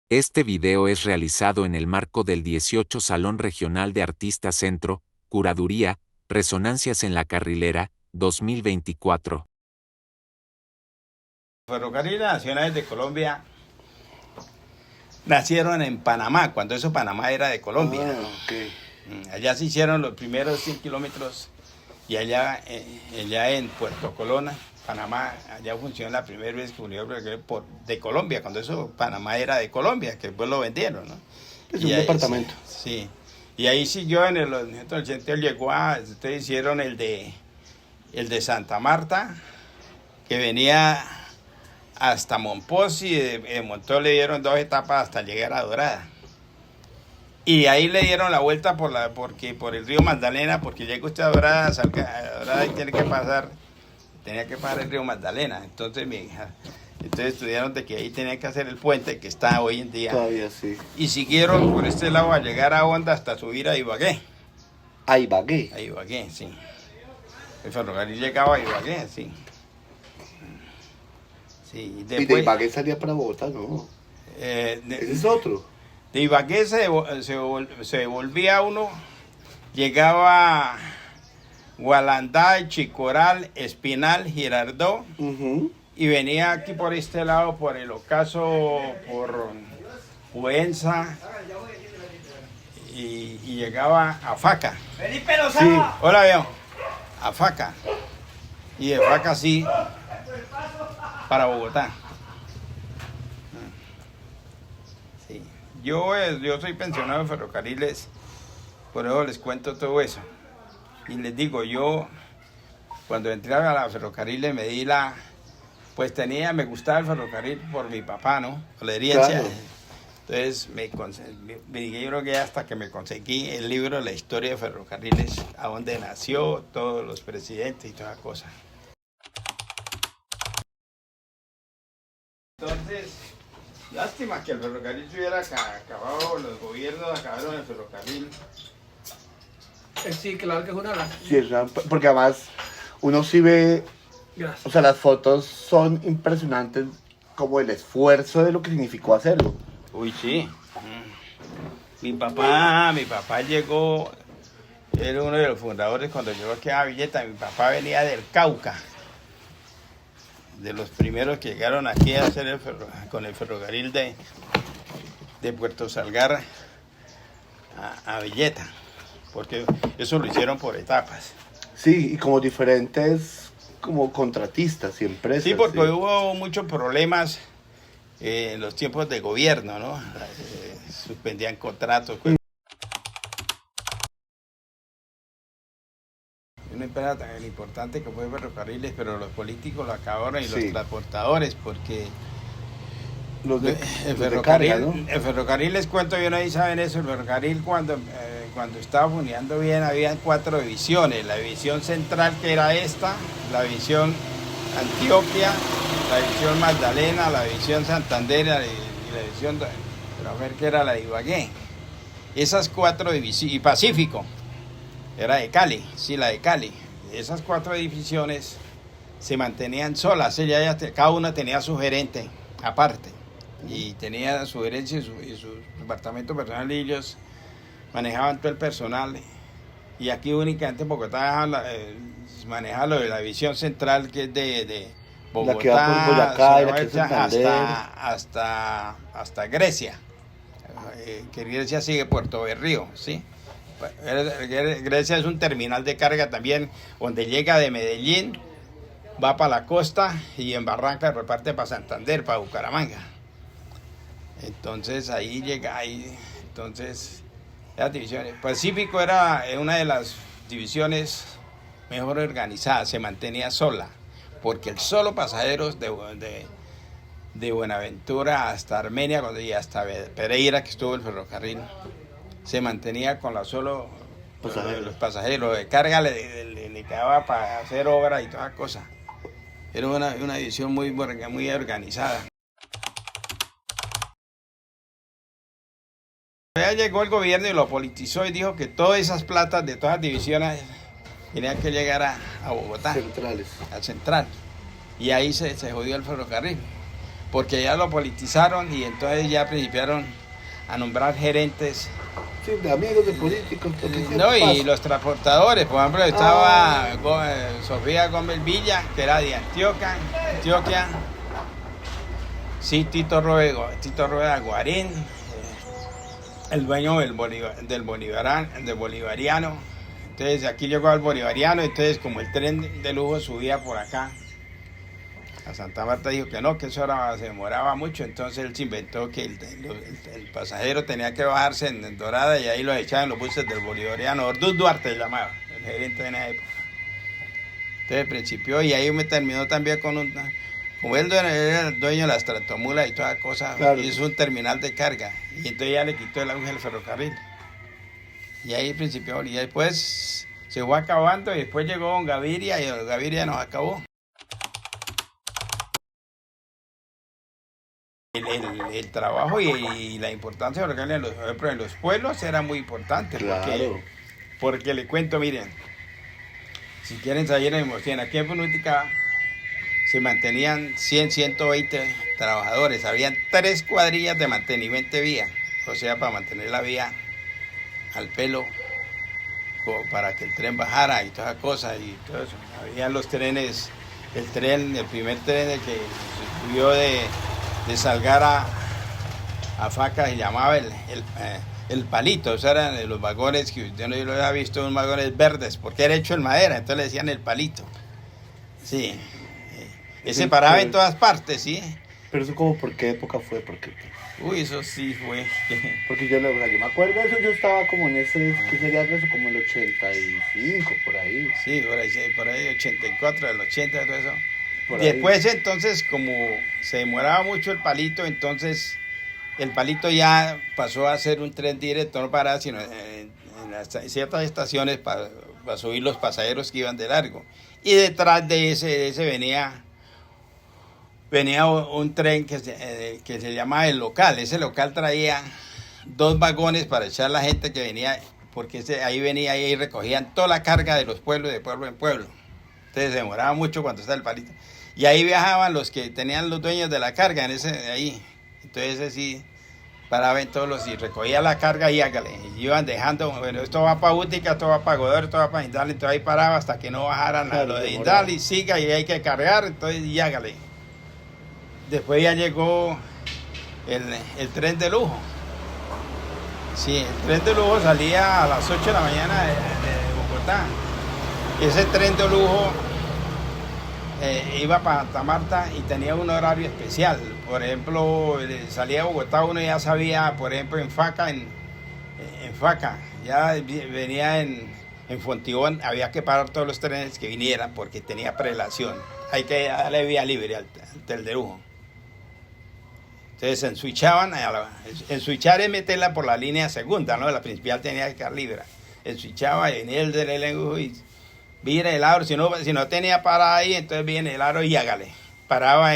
Este video es realizado en el marco del 18 Salón Regional de Artistas Centro, Curaduría, Resonancias en la Carrilera, 2024. Ferrocarriles Nacionales de Colombia nacieron en Panamá, cuando eso Panamá era de Colombia. Okay. Allá se hicieron los primeros 100 kilómetros y allá en Puerto Colona, Panamá, allá funcionó la primera vez que unió de Colombia, cuando eso Panamá era de Colombia, que después lo vendieron, ¿no? Es y un ahí, departamento. Sí. Y ahí siguió en el 1980, llegó ustedes hicieron el de Santa Marta, que venía hasta Monpós, y de Monpós le dieron 2 etapas hasta llegar a Dorada. Y ahí le dieron la vuelta por el río Magdalena, porque llega usted a Dorada, Dorada y tenía que pasar el río Magdalena. Entonces estudiaron de que ahí tenía que hacer el puente que está hoy en día. Todavía sí. Y siguieron por este lado a llegar a Honda hasta subir a Ibagué. A Ibagué. A Ibagué, sí. El ferrocarril llegaba a Ibagué, sí. Sí, después, Y de Ibagué salía para Bogotá, ¿no? Ese es otro. De Ibagué se volvía uno, llegaba Gualandá, Chicoral, Espinal, Girardó, y venía aquí por este lado, por el Ocaso, por Huenza, y llegaba a Faca. Felipe Lozano. Sí. Hola, viejo. A Faca. Y de Faca sí para Bogotá. Sí. Yo soy pensionado de ferrocarriles, por eso les cuento todo eso. Y les digo, yo cuando entré a la ferrocarriles me gustaba el ferrocarril por mi papá, ¿no? Por la herencia. Claro. Entonces yo creo que hasta que me conseguí el libro La historia de ferrocarriles, a donde nació, todos los presidentes y toda la cosa. Entonces, lástima que el ferrocarril se hubiera acabado, los gobiernos acabaron el ferrocarril. Sí, claro que es una lástima. Sí, porque además uno sí ve, Gracias. o sea, las fotos son impresionantes como el esfuerzo de lo que significó hacerlo. Uy, sí. Mi papá llegó, era uno de los fundadores cuando llegó aquí a Villeta. Mi papá venía del Cauca, de los primeros que llegaron aquí a hacer con el ferrocarril de Puerto Salgar a Villeta, porque eso lo hicieron por etapas. Sí, y como diferentes, como contratistas y empresas. Sí, porque hubo muchos problemas en los tiempos de gobierno, ¿no? Suspendían contratos. Una empresa tan importante que fue Ferrocarriles, pero los políticos lo acabaron y los transportadores, porque el ferrocarril, les cuento, yo no saben eso, el ferrocarril cuando estaba funcionando bien había 4 divisiones, la división central que era esta, la división Antioquia, la división Magdalena, la división Santander y la división, pero a ver qué era la de Ibagué. Esas 4 divisiones, y Pacífico, era de Cali, sí, la de Cali. Esas 4 divisiones se mantenían solas, cada una tenía su gerente aparte, y tenía su gerencia y su departamento personal, y ellos manejaban todo el personal. Y aquí únicamente en Bogotá maneja lo de la división central, que es de Bogotá, la que va por Boyacá, y la que es Santander, hasta Grecia, que Grecia sigue Puerto Berrío, ¿sí? Grecia es un terminal de carga también, donde llega de Medellín, va para la costa, y en Barranca reparte para Santander, para Bucaramanga. Entonces ahí llega, entonces las divisiones. Pacífico era una de las divisiones mejor organizadas, se mantenía sola, porque el solo pasajeros de Buenaventura hasta Armenia y hasta Pereira, que estuvo el ferrocarril, se mantenía con los pasajeros. De carga le quedaba para hacer obra y toda cosa. Era una división muy organizada. Ya llegó el gobierno y lo politizó y dijo que todas esas platas de todas las divisiones tenían que llegar a Bogotá, centrales. al central. Y ahí se jodió el ferrocarril. porque ya lo politizaron y entonces ya principiaron a nombrar gerentes. Sí, de amigos, de políticos. No, y los transportadores, por ejemplo, estaba Sofía Gómez Villa, que era de Antioquia. Sí, Tito Rueda Guarín, el dueño del bolivariano. Entonces aquí llegó al bolivariano, entonces como el tren de lujo subía por acá, a Santa Marta dijo que no, que eso se demoraba mucho, entonces él se inventó que el pasajero tenía que bajarse en Dorada y ahí lo echaban los buses del bolivariano. Orduz Duarte se llamaba, el gerente de esa época. Entonces principió y ahí me terminó también con como él era el dueño de las tractomulas y toda cosa, claro. Hizo un terminal de carga y entonces ya le quitó el auge del ferrocarril. Y ahí principió y después se fue acabando y después llegó Don Gaviria y Don Gaviria nos acabó. El trabajo y la importancia en los pueblos era muy importante, claro. porque le cuento, miren, si quieren salir en emoción, aquí en Fonútica se mantenían 100, 120 trabajadores, habían 3 cuadrillas de mantenimiento de vía, o sea, para mantener la vía al pelo, para que el tren bajara y todas las cosas y todo eso. Habían los trenes, el primer tren que subió de Salgar a Faca se llamaba el palito, o sea, eran los vagones que yo no lo había visto, unos vagones verdes, porque era hecho en madera, entonces le decían el palito. Sí, ese paraba en todas partes, sí. Pero eso como, ¿por qué época fue? Porque... Uy, eso sí fue. Porque yo me acuerdo de eso, yo estaba como en ese, ¿qué sería eso? Como el 85, por ahí. Sí, por ahí 84, el 80, todo eso. Después entonces, como se demoraba mucho el palito, entonces el palito ya pasó a ser un tren directo, no para, sino en ciertas estaciones para subir los pasajeros que iban de largo. Y detrás de ese venía un tren que se llamaba el local. Ese local traía 2 vagones para echar la gente que venía, porque ahí venía y ahí recogían toda la carga de los pueblos, de pueblo en pueblo. Entonces se demoraba mucho cuando estaba el palito. Y ahí viajaban los que tenían los dueños de la carga, ahí. Entonces sí, paraban todos y recogía la carga y hágale. Y iban dejando, bueno, esto va para Útica, esto va para Godor, esto va para Indal, entonces ahí paraba hasta que no bajaran a lo de Indal y siga y hay que cargar, entonces y hágale. Después ya llegó el tren de lujo. Sí, el tren de lujo salía a las 8 de la mañana de Bogotá. Ese tren de lujo iba para Santa Marta y tenía un horario especial. Por ejemplo, salía de Bogotá, uno ya sabía, por ejemplo, en Faca, ya venía en Fontibón, había que parar todos los trenes que vinieran porque tenía prelación. Hay que darle vía libre al tren de lujo. Entonces enswitchaban, enswitchar es meterla por la línea segunda, ¿no? La principal tenía que quedar libre. Enswitchaba y venía el del lujo y viene el aro, si no tenía parada ahí, entonces viene el aro y hágale. Paraba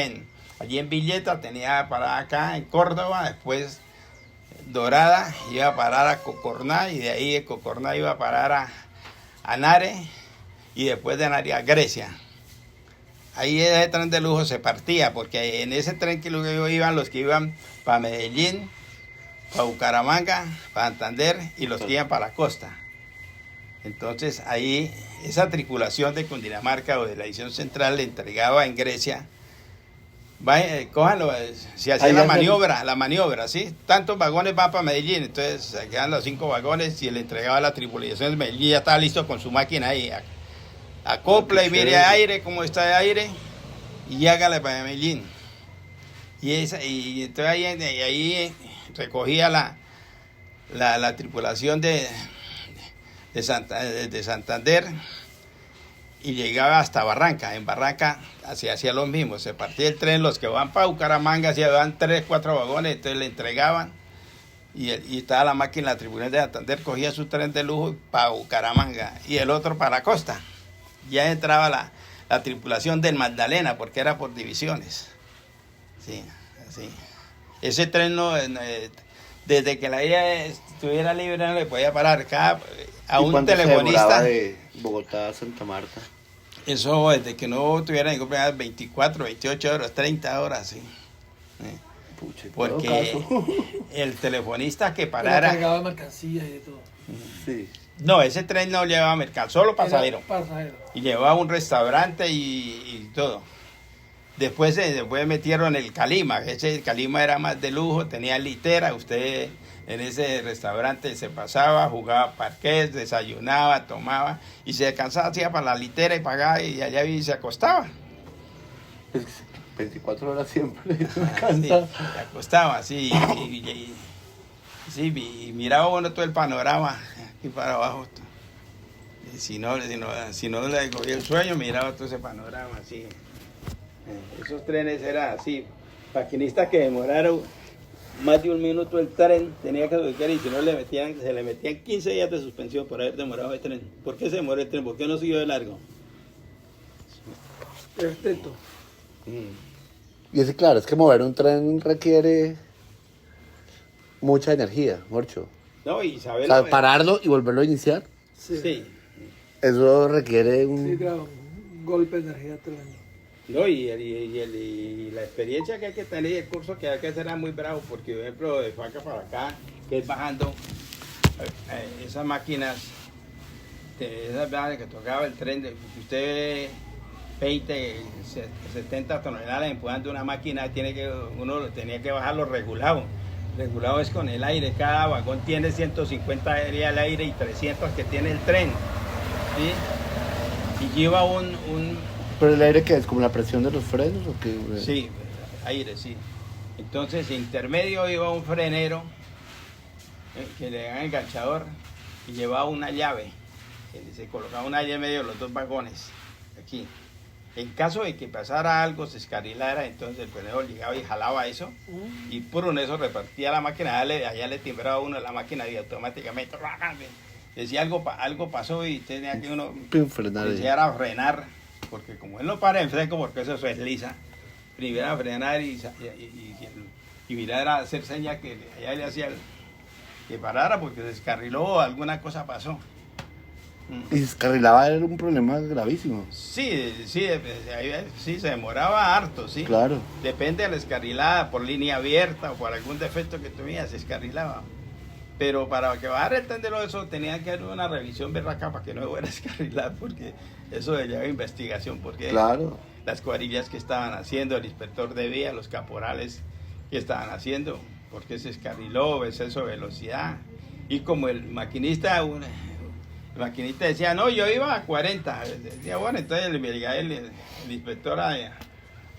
allí en Villeta, tenía parada acá en Córdoba, después Dorada, iba a parar a Cocorná y de ahí de Cocorná iba a parar a Nare y después de Nare a Grecia. Ahí ese tren de lujo se partía, porque en ese tren que luego iban los que iban para Medellín, para Bucaramanga, para Santander y los que iban para la costa. Entonces ahí esa tripulación de Cundinamarca o de la edición central le entregaba en Grecia, cójanlo, se hacía la maniobra, ¿sí? Tantos vagones van para Medellín, entonces se quedan los 5 vagones y le entregaba a la tripulación de Medellín, ya estaba listo con su máquina ahí, acopla y mire aire, cómo está de aire, y hágale para Medellín. Y entonces ahí recogía la tripulación de Santander y llegaba hasta Barranca. En Barranca hacía lo mismo, se partía el tren, los que van para Bucaramanga se van 3, 4 vagones, entonces le entregaban y estaba la máquina, la tripulación de Santander cogía su tren de lujo para Bucaramanga y el otro para la costa. Ya entraba la tripulación del Magdalena, porque era por divisiones. Sí, así. Ese tren desde que la vía estuviera libre no le podía parar. A un telefonista. De Bogotá a Santa Marta? Eso desde que no tuviera ningún problema, 24, 28 horas, 30 horas, sí. Pucha, en todo Porque caso. el telefonista que Pero parara... cargaba mercancías y de todo. Sí. No, ese tren no llevaba mercado, solo pasajero. Era pasajero. Y llevaba un restaurante y todo. Después metieron el Calima. Ese Calima era más de lujo, tenía litera. Usted en ese restaurante se pasaba, jugaba parqués, desayunaba, tomaba y se cansaba, hacía para la litera y pagaba y allá y se acostaba. Es que 24 horas siempre. Me Sí, encanta. se acostaba así y miraba bueno todo el panorama aquí para abajo. Y si no le cogía el sueño, miraba todo ese panorama así. Esos trenes eran así, maquinistas que demoraron más de un minuto el tren, tenía que buscar y si no se le metían 15 días de suspensión por haber demorado el tren. ¿Por qué se demoró el tren? ¿Por qué no siguió de largo? Perfecto. Y es claro, es que mover un tren requiere mucha energía, Morcho. No, y O saber sea, pararlo y volverlo a iniciar, Sí. eso requiere Sí, un... claro, un golpe de energía tremendo. No, y la experiencia que hay que tener y el curso que hay que hacer era muy bravo, porque por ejemplo de Faca para acá, que es bajando, esas máquinas, esas máquinas que tocaba el tren, que usted 20, 70 toneladas empujando una máquina, uno tenía que bajarlo regulado. Regulado es con el aire, cada vagón tiene 150 aire al aire y 300 que tiene el tren, ¿sí? Y lleva ¿Pero el aire qué es? ¿Como la presión de los frenos o qué? Sí, aire, sí. Entonces, intermedio iba un frenero que le dan enganchador y llevaba una llave. Se colocaba una llave en medio de los dos vagones, aquí. En caso de que pasara algo, se escarrilara, entonces el frenero llegaba y jalaba eso y por eso repartía la máquina, allá le timbraba uno la máquina y automáticamente decía algo pasó y tenía que uno Frenar. decía a frenar, porque como él no para en seco porque eso se desliza, primero a frenar y mirar a hacer señas que allá le hacía que parara porque se descarriló o alguna cosa pasó. Y descarrilaba era un problema gravísimo. Sí, se demoraba harto, sí. Claro. Depende de la descarrilada, por línea abierta o por algún defecto que tuviera, se descarrilaba. Pero para que bajara el tren de eso tenía que hacer una revisión berraca para que no fuera a descarrilar, porque eso lleva investigación, porque Claro. las cuadrillas que estaban haciendo, el inspector de vía, los caporales que estaban haciendo, porque se descarriló, exceso de velocidad. Y como el maquinista decía, no, yo iba a 40. Decía, bueno, entonces el inspector a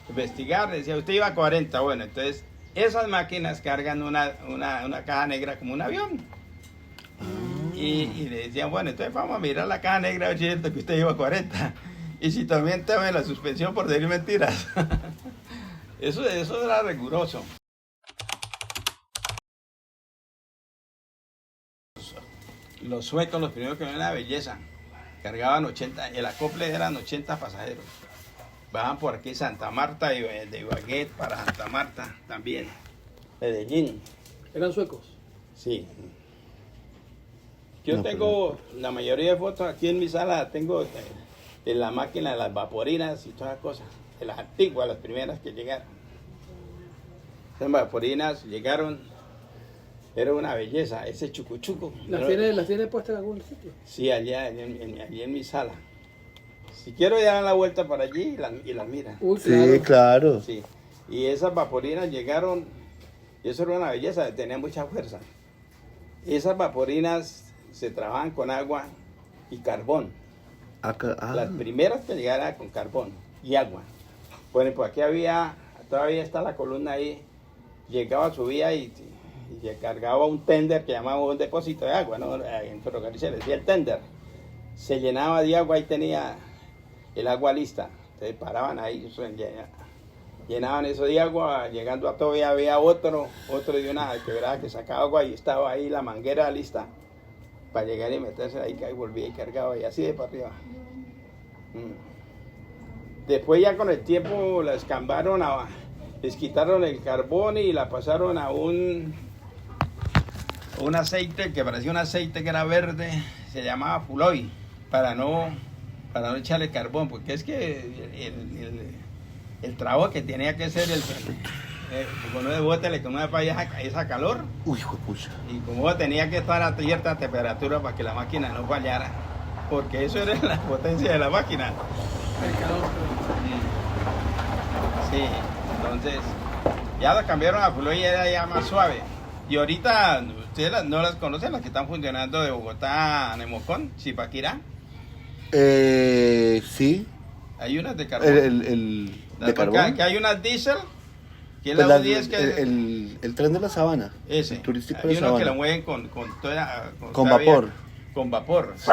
investigar, decía, usted iba a 40. Bueno, entonces esas máquinas cargan una caja negra como un avión. Y le decían, bueno, entonces vamos a mirar la caja negra, a ver si es cierto que usted iba a 40. Y si también teme la suspensión por decir mentiras. Eso era riguroso. Los suecos, los primeros que venían, una belleza. Cargaban 80, el acople eran 80 pasajeros. Bajan por aquí Santa Marta, de Ibagué para Santa Marta también. Medellín. ¿Eran suecos? Sí. Yo tengo la mayoría de fotos aquí en mi sala, tengo de la máquina de las vaporinas y todas las cosas. De las antiguas, las primeras que llegaron. Esas vaporinas llegaron. Era una belleza, ese chucuchuco. ¿Las tiene puestas en algún sitio? Sí, allí en mi sala. Si quiero dar la vuelta para allí y las mira. Sí, claro. Sí. Y esas vaporinas llegaron, y eso era una belleza, tenía mucha fuerza. Esas vaporinas se trabajan con agua y carbón. Las primeras que llegaron eran con carbón y agua. Bueno, pues aquí todavía está la columna ahí, llegaba, subía y cargaba un tender que llamaba un depósito de agua, ¿no? En ferrocarril se le decía el tender. Se llenaba de agua y tenía el agua lista. Entonces paraban ahí, llenaban eso de agua, llegando a todavía había otro de una quebrada que sacaba agua y estaba ahí la manguera lista para llegar y meterse ahí, y volvía y cargaba y así de para arriba. Después ya con el tiempo la escambaron, les quitaron el carbón y la pasaron a un aceite que parecía un aceite que era verde, se llamaba Fuloy, para no echarle carbón, porque es que el trabajo que tenía que hacer con una bótele con una palla esa calor. Uy, hijo de pucha. Y como tenía que estar a cierta temperatura para que la máquina no fallara, porque eso era la potencia de la máquina. El calor. Sí, entonces ya la cambiaron a Fluid y era ya más suave. Y ahorita, ustedes no las conocen, las que están funcionando de Bogotá a Nemocón, Zipaquirá. Sí. Hay unas de carbón. El de carbón. Que hay unas diésel, que es Pues la la- U10 que el tren de la Sabana. ese. El turístico Hay de unos que lo Sabana. mueven Con vapor. Con vapor, sí.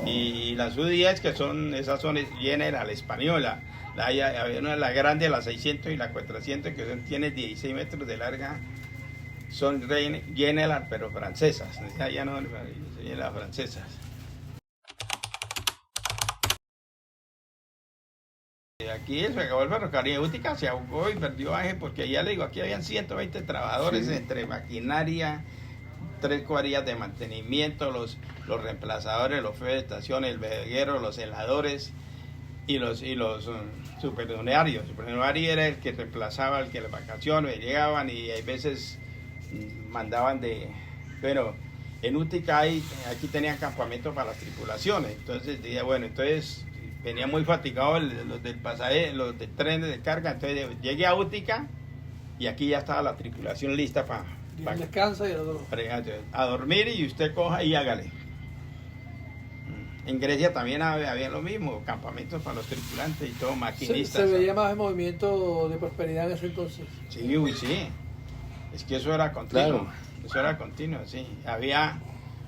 Y las U10 que son, esas son General Española. Había una, la grande, la 600 y la 400 que tiene 16 metros de larga. Son General, pero francesas. Ya no, las francesas. Aquí se acabó el ferrocarril de Útica, se ahogó y perdió aje porque ya le digo, aquí habían 120 trabajadores Sí. entre maquinaria, 3 cuadrillas de mantenimiento, los reemplazadores, los jefes de estación, el veguero, los heladores y los supernumerarios. El supernumeраrio era el que reemplazaba al que las vacaciones llegaban y hay veces mandaban de... Bueno, en Útica aquí tenían campamento para las tripulaciones, entonces dije, bueno, entonces venía muy fatigados los del pasaje, los del tren de carga, entonces llegué a Útica y aquí ya estaba la tripulación lista para Descansa y el otro. a dormir y usted coja y hágale. En Grecia también había lo mismo, campamentos para los tripulantes y todo, maquinistas. Se veía más el movimiento de prosperidad en ese entonces. Sí, uy, sí. Es que eso era continuo. Claro. Eso era continuo, sí. Había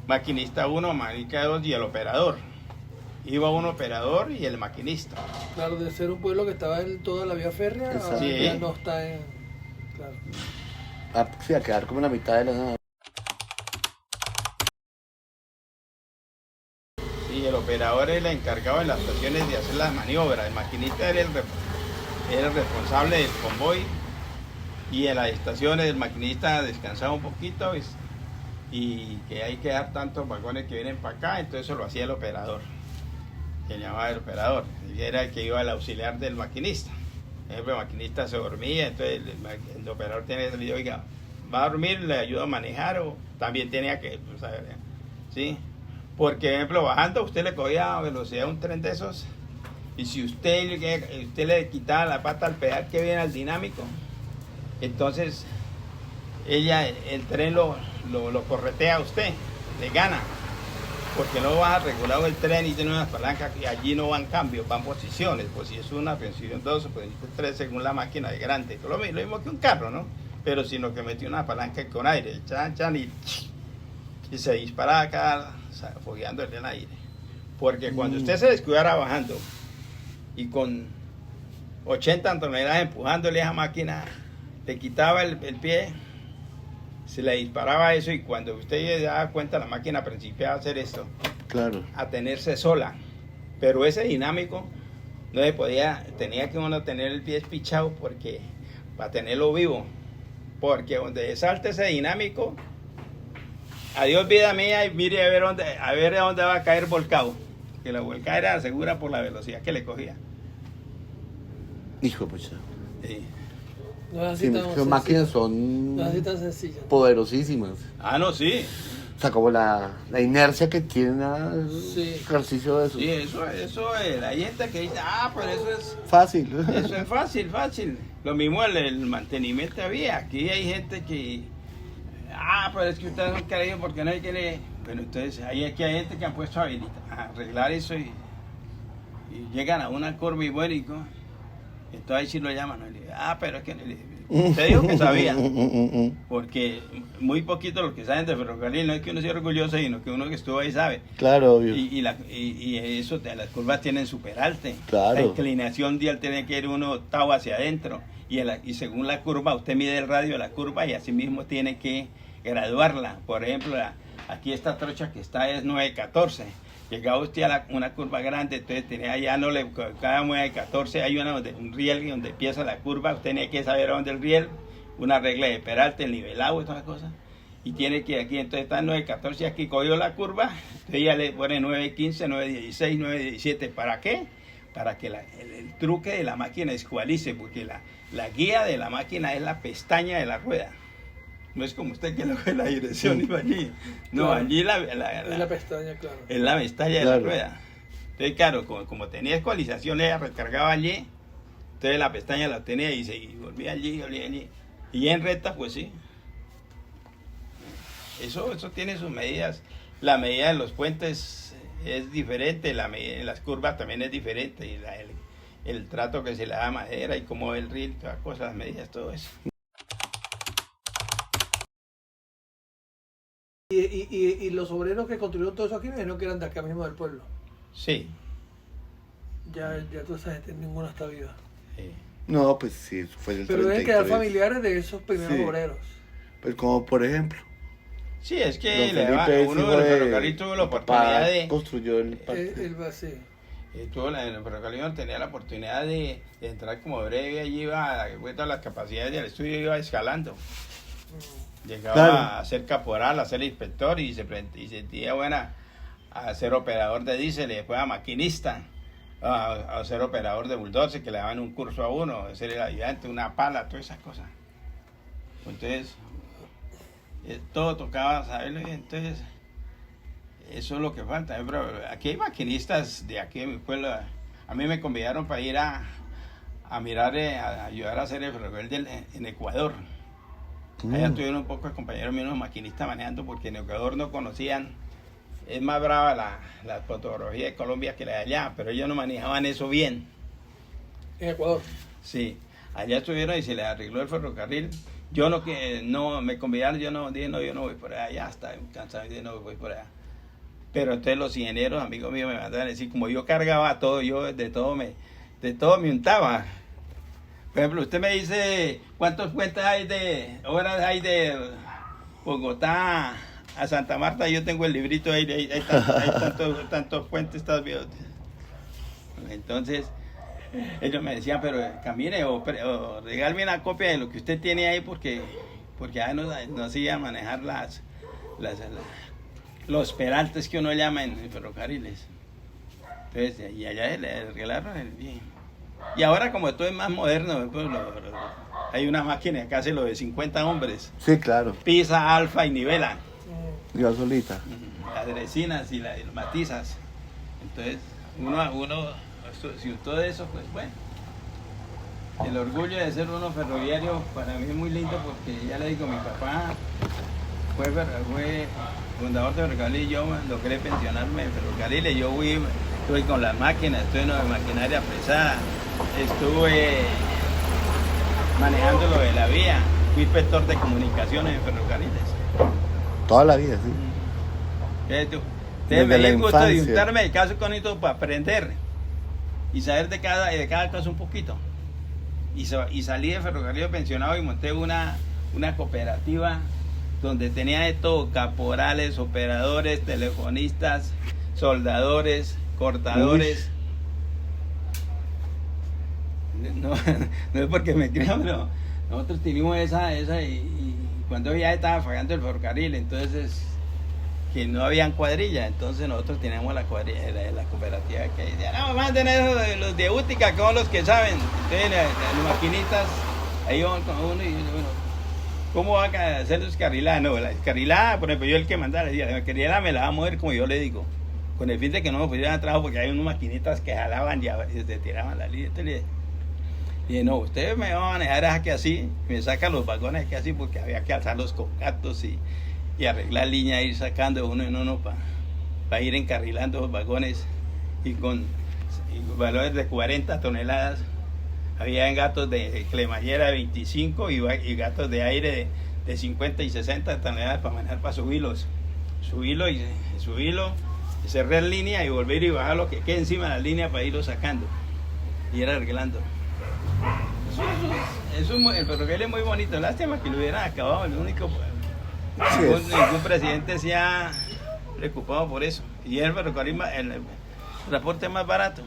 maquinista 1, maquinista 2 y el operador. Iba un operador y el maquinista. Claro, de ser un pueblo que estaba en toda la vía férrea, Exacto. ahora Sí. ya no está en... Claro. Sí, a quedar como en la mitad de la... Sí, el operador era el encargado en las estaciones de hacer las maniobras. El maquinista era el responsable del convoy. Y en las estaciones el maquinista descansaba un poquito y que hay que dar tantos vagones que vienen para acá, entonces eso lo hacía el operador, que llamaba el operador, y era el que iba al auxiliar del maquinista. Por ejemplo, el maquinista se dormía, entonces el operador tenía que salir, oiga, va a dormir, le ayuda a manejar, o también tenía que, pues, saber, ¿sí? Porque, por ejemplo, bajando, usted le cogía a velocidad un tren de esos, y si usted le quitaba la pata al pedal que viene al dinámico, entonces el tren lo corretea a usted, le gana, porque no va regulado el tren y tiene unas palancas y allí no van cambios, van posiciones, pues si es una posición 2 o posición 3 según la máquina de grande, lo mismo que un carro, ¿no? Pero sino que metió una palanca con aire, chan, chan, y se dispara acá, fogueando el aire, porque cuando usted se descuidara bajando y con 80 toneladas empujándole a esa máquina, le quitaba el pie, se le disparaba eso y cuando usted se daba cuenta la máquina principiaba a hacer esto, Claro. a tenerse sola. Pero ese dinámico no se podía, tenía que uno tener el pie espichado porque, para tenerlo vivo, porque donde salte ese dinámico, adiós vida mía y mire a ver a dónde va a caer volcado, que la volcada era segura por la velocidad que le cogía. Hijo de pucha. Sí. No es así Sí, tan las sencillo. máquinas son No es así tan sencilla. poderosísimas. Ah, no, sí. O sea, como la inercia que tiene Sí. ejercicio de eso. Sí, eso es. Hay gente que dice, pero eso es fácil. Lo mismo el mantenimiento había. Aquí hay gente que, pero es que ustedes son caídos porque no hay que le... Bueno, entonces aquí hay gente que han puesto a arreglar eso y llegan a una curva y bueno, entonces ahí sí lo llaman, ¿no? Y le digo, pero es que usted dijo que sabía, porque muy poquito los que saben de ferrocarril, no es que uno sea orgulloso, sino que uno que estuvo ahí sabe. Claro, obvio. Y eso, las curvas tienen superalte. Claro. La inclinación dial tiene que ir 1/8 hacia adentro. Y según la curva, usted mide el radio de la curva y así mismo tiene que graduarla. Por ejemplo, aquí esta trocha que está es 914. Llegaba usted a una curva grande, entonces tenía ya cada 914 hay un riel donde empieza la curva, usted tiene que saber a dónde el riel, una regla de peralte, el nivelado y todas las cosas. Y tiene que aquí, entonces está 914, aquí cogió la curva, entonces ya le pone 915, 916, 917. ¿Para qué? para que el truque de la máquina escualice, porque la guía de la máquina es la pestaña de la rueda. No es como usted que lo ve la dirección y va allí. No, Claro. allí Es la pestaña, claro. es la pestaña de Claro. la rueda. Entonces, claro, como tenía escualización, ella recargaba allí, entonces la pestaña la tenía y volvía allí, volvía allí. Y en recta, pues sí. Eso tiene sus medidas. La medida de los puentes es diferente, la medida de las curvas también es diferente. Y el trato que se le da a madera y cómo el riel, todas las cosas, las medidas, todo eso. Y los obreros que construyeron todo eso aquí me dijeron que eran de acá mismo del pueblo. Sí. Ya tú sabes, ninguno está viva. No, pues sí, eso fue del Pero deben quedar 33. familiares de esos primeros Sí. obreros. Pues como por ejemplo, Sí, es que don le Felipe es uno hijo del de... ferrocarril tuvo la mi papá oportunidad de... construyó el parque. El vacío. El ferrocarril tenía la oportunidad de entrar como breve, allí iba, de acuerdo a las capacidades del estudio, iba escalando. Llegaba Claro. a ser caporal, a ser inspector y se sentía buena a ser operador de diésel y después a maquinista, a ser operador de bulldozer, que le daban un curso a uno, a ser el ayudante, una pala, todas esas cosas. Entonces, todo tocaba saberlo y entonces eso es lo que falta. Pero aquí hay maquinistas de aquí de mi pueblo. A mí me convidaron para ir a mirar, a ayudar a hacer el ferrocarril en Ecuador. Allá estuvieron un poco de compañeros míos, unos maquinistas manejando, porque en Ecuador no conocían. Es más brava la fotografía de Colombia que la de allá, pero ellos no manejaban eso bien. En Ecuador. Sí, allá estuvieron y se les arregló el ferrocarril. Yo no me convidaron, yo no dije, no, yo no voy por allá, ya está cansado, yo no voy por allá. Pero entonces los ingenieros, amigos míos, me mandaban a decir, como yo cargaba todo, yo de todo me untaba. Por ejemplo, usted me dice cuántos puentes hay horas hay de Bogotá a Santa Marta. Yo tengo el librito ahí, hay tantos puentes, estás viendo. Entonces, ellos me decían, pero camine o regálame una copia de lo que usted tiene ahí, porque ya no se iba a manejar los peraltes que uno llama en ferrocarriles. Entonces, y allá le regalaron el bien. Y ahora como todo es más moderno, pues, hay una máquina que hace lo de 50 hombres. Sí, claro. Pisa, alfa y nivela. Iba solita. Las dresinas y las matizas. Entonces, si todo eso, pues bueno. El orgullo de ser uno ferroviario para mí es muy lindo, porque ya le digo, mi papá fue fundador de ferrocarril y yo logré pensionarme en ferrocarriles. Yo estuve con las máquinas, estuve en maquinaria pesada, estuve manejando lo de la vía, fui inspector de comunicaciones en ferrocarriles. Toda la vida, sí. Entonces Desde me la dio el gusto de infancia. untarme de caso con esto para aprender y saber de cada caso un poquito. Y salí de ferrocarril pensionado y monté una cooperativa donde tenía de todo: caporales, operadores, telefonistas, soldadores, cortadores. No es porque me crean, pero nosotros teníamos esa y cuando ya estaba fallando el ferrocarril, entonces que no habían cuadrilla, entonces nosotros teníamos la cuadrilla, la cooperativa que decía, no, vamos a tener los de Útica, que son los que saben. Entonces los maquinistas ahí van con uno y bueno, ¿cómo van a hacer la descarrilada? No, la descarrilada, por ejemplo, yo el que mandara, decía, la descarrilada me la va a mover como yo le digo, con el fin de que no me pusieran a trabajo, porque hay unos maquinistas que jalaban y se tiraban la línea. Entonces le dije, no, usted me va a manejar aquí así, me saca los vagones aquí así, porque había que alzar los cocatos y arreglar línea, ir sacando uno en uno para ir encarrilando los vagones y con valores de 40 toneladas. Había gatos de cremallera de 25 y gatos de aire de 50 y 60 toneladas para manejar, para subirlo, cerrar línea y volver y bajar lo que quede encima de la línea para irlo sacando y ir arreglando. El ferrocarril es muy bonito, lástima que lo hubieran acabado, el único... Sí, Ningún presidente se ha preocupado por eso. Y el ferrocarril, el transporte más barato.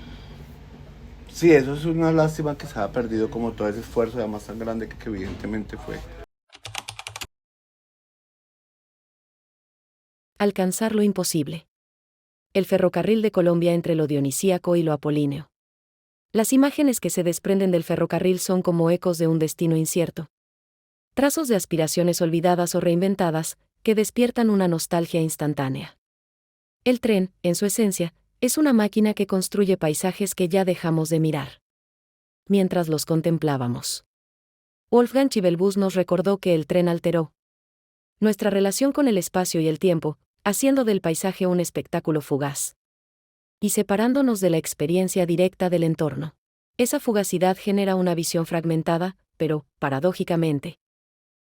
Sí, eso es una lástima que se ha perdido como todo ese esfuerzo, además tan grande que evidentemente fue. Alcanzar lo imposible. El ferrocarril de Colombia entre lo dionisíaco y lo apolíneo. Las imágenes que se desprenden del ferrocarril son como ecos de un destino incierto. Trazos de aspiraciones olvidadas o reinventadas, que despiertan una nostalgia instantánea. El tren, en su esencia, es una máquina que construye paisajes que ya dejamos de mirar mientras los contemplábamos. Wolfgang Chibelbus nos recordó que el tren alteró nuestra relación con el espacio y el tiempo, haciendo del paisaje un espectáculo fugaz y separándonos de la experiencia directa del entorno. Esa fugacidad genera una visión fragmentada, pero, paradójicamente,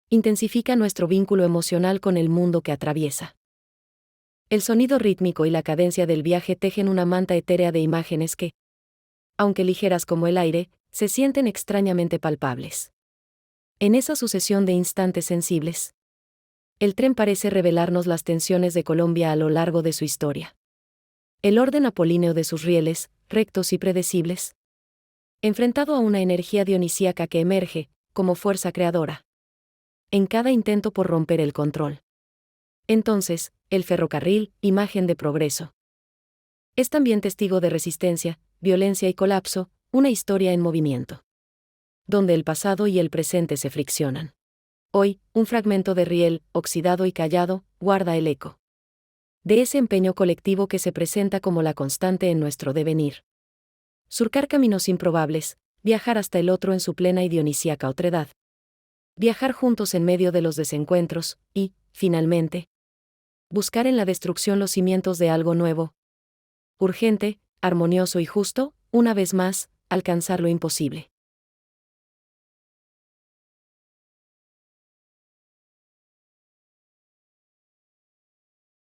intensifica nuestro vínculo emocional con el mundo que atraviesa. El sonido rítmico y la cadencia del viaje tejen una manta etérea de imágenes que, aunque ligeras como el aire, se sienten extrañamente palpables. En esa sucesión de instantes sensibles, el tren parece revelarnos las tensiones de Colombia a lo largo de su historia. El orden apolíneo de sus rieles, rectos y predecibles, enfrentado a una energía dionisíaca que emerge, como fuerza creadora, en cada intento por romper el control. Entonces, el ferrocarril, imagen de progreso, es también testigo de resistencia, violencia y colapso, una historia en movimiento, donde el pasado y el presente se friccionan. Hoy, un fragmento de riel, oxidado y callado, guarda el eco de ese empeño colectivo que se presenta como la constante en nuestro devenir. Surcar caminos improbables, viajar hasta el otro en su plena y dionisíaca otredad. Viajar juntos en medio de los desencuentros, y, finalmente, buscar en la destrucción los cimientos de algo nuevo, urgente, armonioso y justo, una vez más, alcanzar lo imposible.